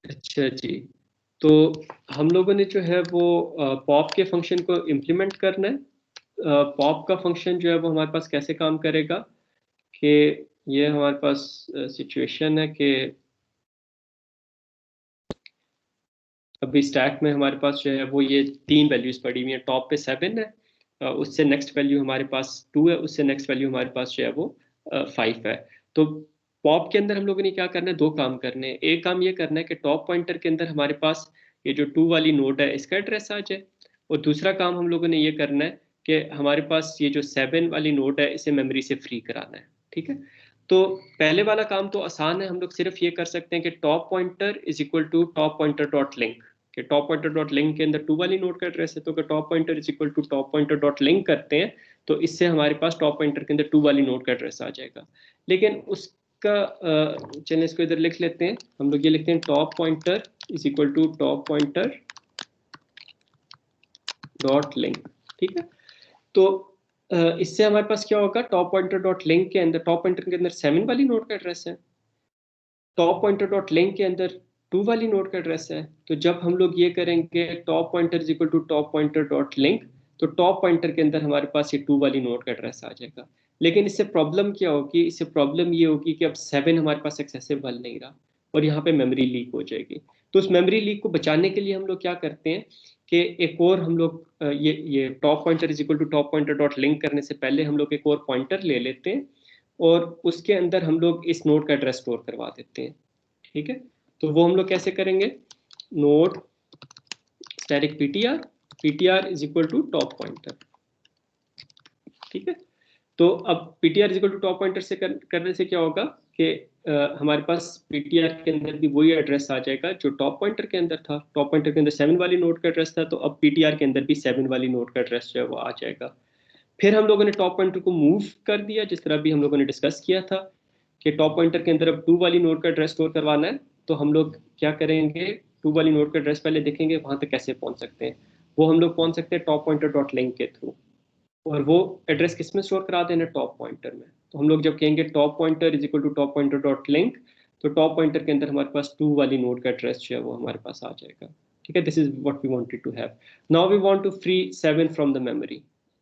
अच्छा जी, तो हम लोगों ने जो है वो पॉप के फंक्शन को इम्प्लीमेंट करना है। पॉप का फंक्शन जो है वो हमारे पास कैसे काम करेगा कि ये हमारे पास सिचुएशन है कि अभी स्टैक में हमारे पास जो है वो ये तीन वैल्यूज पड़ी हुई हैं। टॉप पे 7 है, उससे नेक्स्ट वैल्यू हमारे पास 2 है, उससे नेक्स्ट वैल्यू हमारे पास जो है वो 5 है। तो पॉप के अंदर हम लोगों ने क्या करना है, दो काम करने हैं। एक काम ये करना है कि टॉप पॉइंटर के अंदर हमारे पास ये जो 2 वाली नोड है इसका एड्रेस आ जाए, और दूसरा काम हम लोगों ने ये करना है कि हमारे पास ये जो 7 वाली नोड है इसे मेमोरी से फ्री कराना है। ठीक है, तो पहले वाला काम तो आसान है, हम लोग सिर्फ ये कर सकते हैं कि top pointer is equal to top pointer dot link, कि टॉप पॉइंटर डॉट लिंक के अंदर 2 वाली नोड का एड्रेस है, तो अगर top pointer is equal to top pointer dot link करते हैं तो इससे हमारे पास टॉप पॉइंटर के अंदर 2 वाली नोड का एड्रेस आ जाएगा। लेकिन उसका चलिए इसको इधर लिख लेते हैं, हम लोग ये लिखते हैं top pointer is equal to top pointer dot link. ठीक है, तो इससे हमारे पास क्या होगा, टॉप पॉइंटर डॉट लिंक के अंदर, टॉप पॉइंटर के अंदर 7 वाली नोड का एड्रेस है, टॉप पॉइंटर डॉट लिंक के अंदर 2 वाली नोड का एड्रेस है। तो जब हम लोग ये करेंगे top pointer is equal to top pointer dot link, तो टॉप पॉइंटर के अंदर हमारे पास ये 2 वाली नोड का एड्रेस आ जाएगा। लेकिन इससे प्रॉब्लम क्या होगी, इससे प्रॉब्लम ये होगी कि अब 7 हमारे पास एक्सेसिबल नहीं रहा और यहाँ पे मेमोरी लीक हो जाएगी। तो उस मेमोरी लीक को बचाने के लिए हम लोग क्या करते हैं कि एक और हम लोग ये top pointer is equal to top pointer dot link करने से पहले हम लोग एक और पॉइंटर ले लेते हैं और उसके अंदर हम लोग इस नोड का एड्रेस स्टोर करवा देते हैं। ठीक है, तो वो हम लोग कैसे करेंगे, node static PTR, PTR is equal to top pointer. ठीक है, तो अब PTR is equal to top pointer से करने से क्या होगा कि हमारे पास पीटीआर के अंदर भी वही एड्रेस आ जाएगा जो टॉप पॉइंटर के अंदर था। टॉप पॉइंटर के अंदर 7 वाली नोड का एड्रेस था, तो अब पीटीआर के अंदर भी 7 वाली नोड का एड्रेस जो है वो आ जाएगा। फिर हम लोगों ने टॉप पॉइंटर को मूव कर दिया, जिस तरह भी हम लोगों ने डिस्कस किया था कि टॉप पॉइंटर के अंदर अब 2 वाली नोड का एड्रेस स्टोर करवाना है। तो हम लोग क्या करेंगे, 2 वाली नोड का एड्रेस पहले देखेंगे वहां तक कैसे पहुंच सकते हैं। वो हम लोग पहुंच सकते हैं टॉप पॉइंटर डॉट लिंक के थ्रू, और वो एड्रेस किस में स्टोर करा देना, टॉप पॉइंटर में। तो हम लोग जब कहेंगे top pointer is equal to top pointer dot link, तो टॉप पॉइंटर के अंदर हमारे पास 2 वाली नोड का एड्रेस जो है वो हमारे पास आ जाएगा। ठीक है, this is what we wanted to have. Now we want to free 7 from the memory.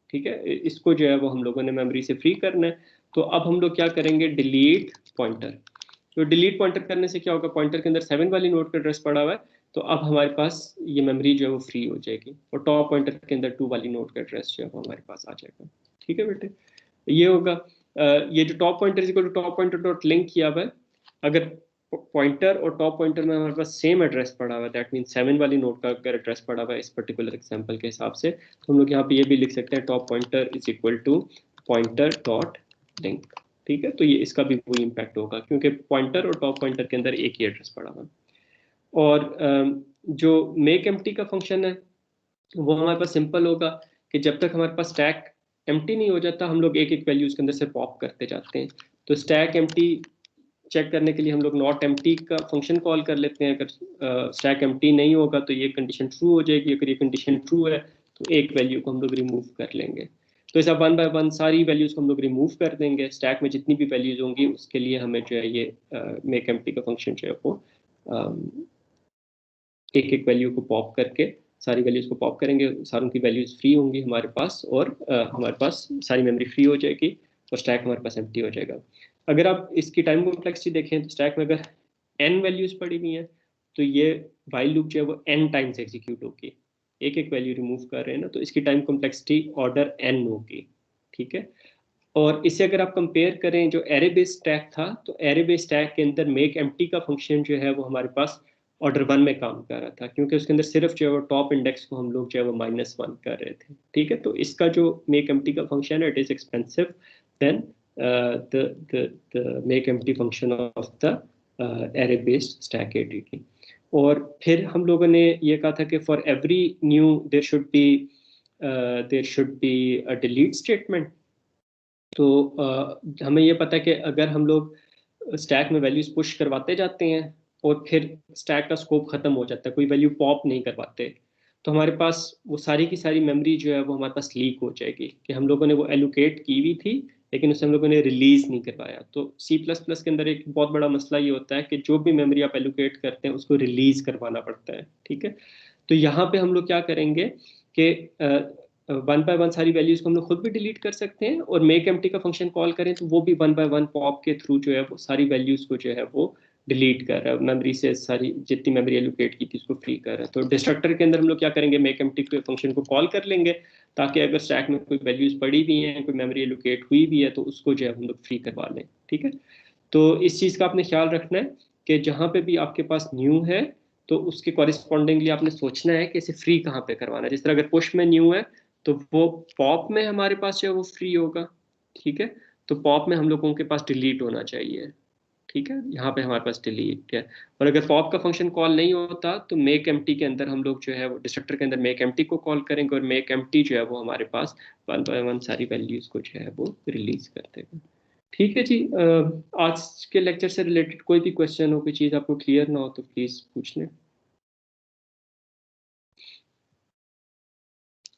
ठीक है, इसको जो है वो हम लोगों ने मेमोरी से फ्री करना है। तो अब हम लोग क्या करेंगे, डिलीट पॉइंटर। तो डिलीट पॉइंटर करने से क्या होगा, पॉइंटर के अंदर 7 वाली नोड का एड्रेस पड़ा हुआ है, तो अब हमारे पास ये मेमोरी जो है वो फ्री हो जाएगी और टॉप पॉइंटर के अंदर 2 वाली नोड का एड्रेस जो है वो हमारे पास आ जाएगा। ठीक है बेटे, ये होगा। ये जो top pointer equal to top pointer dot link किया हुआ है, अगर पॉइंटर और टॉप पॉइंटर में हमारे पास सेम एड्रेस पड़ा हुआ है, दैट मीन 7 वाली नोड का अगर एड्रेस पड़ा हुआ है इस पर्टिकुलर एग्जांपल के हिसाब से, तो हम लोग यहाँ पे ये भी लिख सकते हैं top pointer is equal to pointer dot link. ठीक है, तो ये इसका भी वही इम्पैक्ट होगा क्योंकि पॉइंटर और टॉप पॉइंटर के अंदर एक ही एड्रेस पड़ा हुआ है। और जो मेक एम्प्टी का फंक्शन है वो हमारे पास सिंपल होगा कि जब तक हमारे पास स्टैक एम्प्टी नहीं हो जाता हम लोग एक एक वैल्यू उसके अंदर से पॉप करते जाते हैं। तो स्टैक एम्प्टी चेक करने के लिए हम लोग नॉट एम्प्टी का फंक्शन कॉल कर लेते हैं। अगर स्टैक एम्प्टी नहीं होगा तो ये कंडीशन ट्रू हो जाएगी, अगर ये कंडीशन ट्रू है तो एक वैल्यू को हम लोग रिमूव कर लेंगे। तो ऐसा 1 बाय 1 सारी वैल्यूज को हम लोग रिमूव कर देंगे। स्टैक में जितनी भी वैल्यूज होंगी उसके लिए हमें जो है ये मेक एम्प्टी का फंक्शन जो है वो एक एक वैल्यू को पॉप करके, सारी वैल्यूज को पॉप करेंगे, सारों की वैल्यूज फ्री होंगी हमारे पास, और हमारे पास सारी मेमोरी फ्री हो जाएगी और स्टैक हमारे पास एम्प्टी हो जाएगा। अगर आप इसकी टाइम कॉम्प्लेक्सिटी देखें तो स्टैक में अगर n वैल्यूज पड़ी हुई हैं तो ये वाइल लूप जो है वो n टाइम्स एग्जीक्यूट होगी। एक एक वैल्यू रिमूव कर रहे हैं ना, तो इसकी टाइम कॉम्प्लेक्सिटी ऑर्डर n होगी। ठीक है, और इसे अगर आप कंपेयर करें जो एरे बेस्ड स्टैक था, तो एरे बेस्ड स्टैक के अंदर मेक एम्प्टी का फंक्शन जो है वो हमारे पास ऑर्डर 1 में काम कर रहा था, क्योंकि उसके अंदर सिर्फ जो है वो टॉप इंडेक्स को हम लोग जो है वो -1 कर रहे थे। ठीक है, तो इसका जो मेक एम्प्टी का फंक्शन है it is expensive then the make empty function of the array based stack ADT. और फिर हम लोगों ने ये कहा था कि for every new there should be a delete statement. तो हमें ये पता है कि अगर हम लोग स्टैक में वैल्यूज पुश करवाते जाते हैं और फिर स्टैक का स्कोप खत्म हो जाता है, कोई वैल्यू पॉप नहीं करवाते, तो हमारे पास वो सारी की सारी मेमोरी जो है वो हमारे पास लीक हो जाएगी कि हम लोगों ने वो एलोकेट की हुई थी लेकिन उसे हम लोगों ने रिलीज नहीं करवाया। तो C++ के अंदर एक बहुत बड़ा मसला ये होता है कि जो भी मेमोरी आप एलोकेट करते हैं उसको रिलीज करवाना पड़ता है, ठीक है। तो यहाँ पे हम लोग क्या करेंगे कि वन बाय वन सारी वैल्यूज को हम लोग खुद भी डिलीट कर सकते हैं, और मेक एम्प्टी का फंक्शन कॉल करें तो वो भी वन बाय वन पॉप के थ्रू जो है वो सारी वैल्यूज को जो है वो डिलीट कर रहा है, मेमोरी से सारी जितनी मेमोरी एलोकेट की थी उसको फ्री कर रहा है। तो डिस्ट्रक्टर के अंदर हम लोग क्या करेंगे, मेक एम्प्टी के फंक्शन को कॉल कर लेंगे, ताकि अगर स्टैक में कोई वैल्यूज पड़ी भी हैं, कोई मेमोरी एलोकेट हुई भी है, तो उसको जो है हम लोग फ्री करवा लें, ठीक है। तो इस चीज़ का आपने ख्याल रखना है कि जहाँ पे भी आपके पास न्यू है तो उसके कॉरिस्पॉन्डिंगली आपने सोचना है कि इसे फ्री कहाँ पे करवाना है। जिस तरह अगर पुश में न्यू है तो वो पॉप में हमारे पास जो है वो फ्री होगा, ठीक है। तो पॉप में हम लोगों के पास डिलीट होना चाहिए, ठीक है, यहाँ पे हमारे पास डिलीट है। और अगर पॉप का फंक्शन कॉल नहीं होता तो मेक एम्प्टी के अंदर हम लोग जो है वो डिस्ट्रक्टर के अंदर मेक एम्प्टी को कॉल करेंगे, और मेक एम्प्टी जो है वो हमारे पास वन बाय वन सारी वैल्यूज को जो है वो रिलीज कर देगा। ठीक है जी। आज के लेक्चर से रिलेटेड कोई भी क्वेश्चन हो, कोई चीज़ आपको क्लियर ना हो तो प्लीज़ पूछ लें।